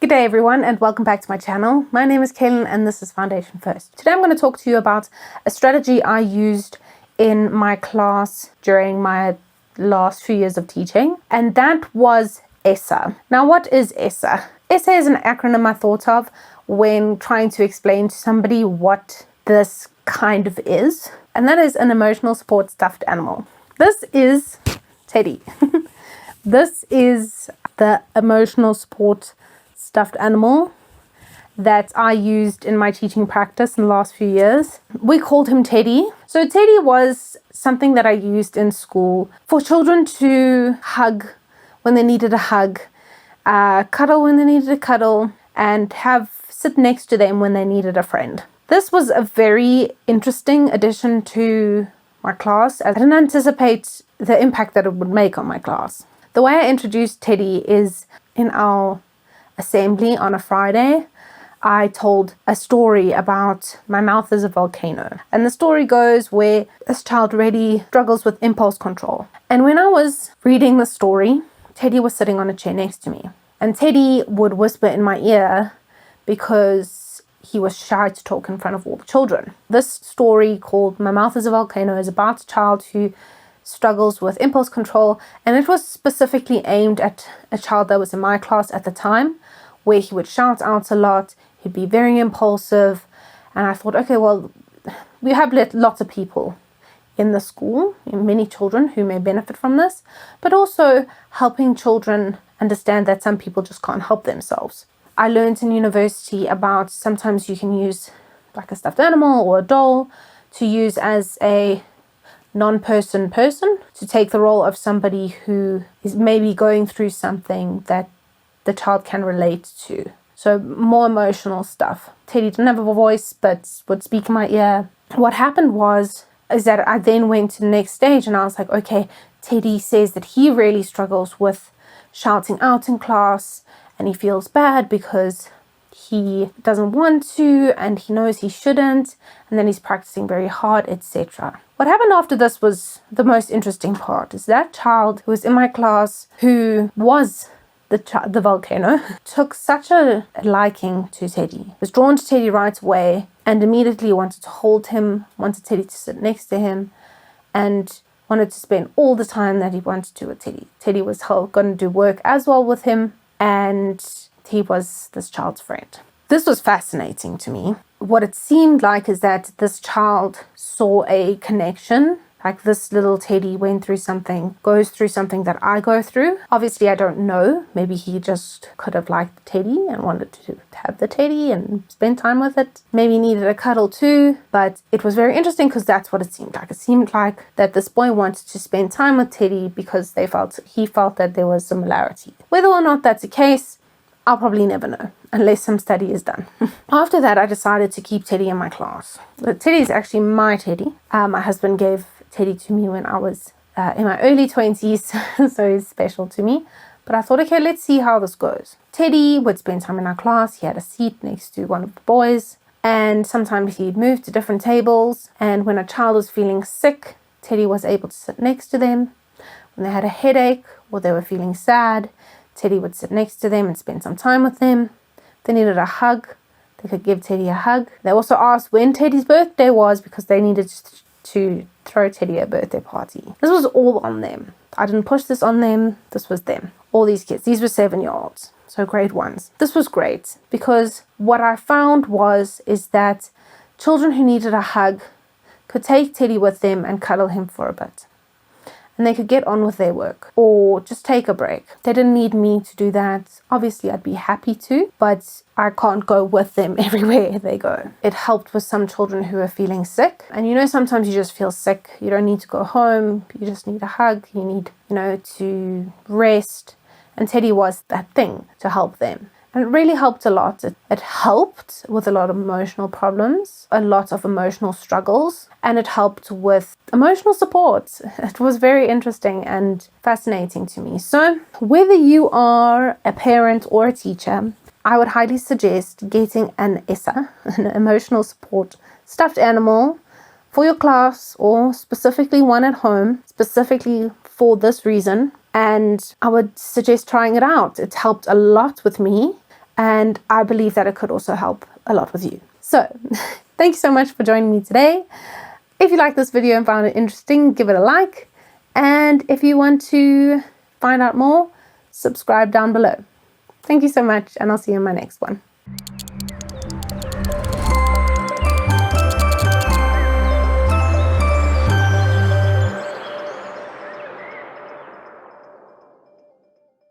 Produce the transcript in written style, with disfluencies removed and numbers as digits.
Good day everyone and welcome back to my channel. My name is Cailyn and this is Foundation First. Today I'm going to talk to you about a strategy I used in my class during my last few years of teaching, and that was Essa. Now what is Essa? Essa is an acronym I thought of when trying to explain to somebody what this kind of is, and that is an emotional support stuffed animal. This is Teddy. This is the emotional support stuffed animal that I used in my teaching practice in the last few years. We called him Teddy. So Teddy was something that I used in school for children to hug when they needed a hug, cuddle when they needed a cuddle, and sit next to them when they needed a friend. This was a very interesting addition to my class. I didn't anticipate the impact that it would make on my class. The way I introduced Teddy is in our assembly on a Friday. I told a story about my mouth is a volcano, and the story goes where this child really struggles with impulse control. And when I was reading the story, Teddy was sitting on a chair next to me, and Teddy would whisper in my ear because he was shy to talk in front of all the children. This story called My Mouth is a Volcano is about a child who struggles with impulse control, and it was specifically aimed at a child that was in my class at the time, where he would shout out a lot, he'd be very impulsive. And I thought, okay, well, we have lots of people in the school, many children who may benefit from this, but also helping children understand that some people just can't help themselves. I learned in university about sometimes you can use like a stuffed animal or a doll to use as a non-person to take the role of somebody who is maybe going through something that the child can relate to. So more emotional stuff. Teddy didn't have a voice but would speak in my ear. What happened is that I then went to the next stage and I was like, okay, Teddy says that he really struggles with shouting out in class and he feels bad because he doesn't want to and he knows he shouldn't, and then he's practicing very hard, etc. What happened after this was the most interesting part. Is that child who was in my class, who was the volcano, took such a liking to Teddy, was drawn to Teddy right away, and immediately wanted to hold him, wanted Teddy to sit next to him, and wanted to spend all the time that he wanted to with Teddy. Teddy was going to do work as well with him, and he was this child's friend. This was fascinating to me. What it seemed like is that this child saw a connection, like this little Teddy goes through something that I go through. Obviously, I don't know. Maybe he just could have liked the Teddy and wanted to have the Teddy and spend time with it. Maybe he needed a cuddle too, but it was very interesting because that's what it seemed like. It seemed like that this boy wanted to spend time with Teddy because he felt that there was similarity. Whether or not that's the case, I'll probably never know unless some study is done. After that, I decided to keep Teddy in my class. Teddy is actually my Teddy. My husband gave Teddy to me when I was in my early 20s, so he's special to me. But I thought, okay, let's see how this goes. Teddy would spend time in our class. He had a seat next to one of the boys, and sometimes he'd move to different tables. And when a child was feeling sick, Teddy was able to sit next to them. When they had a headache or they were feeling sad, Teddy would sit next to them and spend some time with them. If they needed a hug, they could give Teddy a hug. They also asked when Teddy's birthday was because they needed to throw Teddy a birthday party. This was all on them. I didn't push this on them. This was them. All these kids. These were 7-year-olds. So grade 1s. This was great because what I found is that children who needed a hug could take Teddy with them and cuddle him for a bit. And they could get on with their work or just take a break. They didn't need me to do that. Obviously, I'd be happy to, but I can't go with them everywhere they go. It helped with some children who are feeling sick. And sometimes you just feel sick. You don't need to go home. You just need a hug. You need, to rest. And Teddy was that thing to help them. And it really helped a lot. It helped with a lot of emotional problems, a lot of emotional struggles, and it helped with emotional support. It was very interesting and fascinating to me. So whether you are a parent or a teacher, I would highly suggest getting an Essa, an emotional support stuffed animal, for your class, or specifically one at home, specifically for this reason. And I would suggest trying it out. It helped a lot with me. and I believe that it could also help a lot with you. So thank you so much for joining me today. If you liked this video and found it interesting, give it a like. And if you want to find out more, subscribe down below. Thank you so much, and I'll see you in my next one.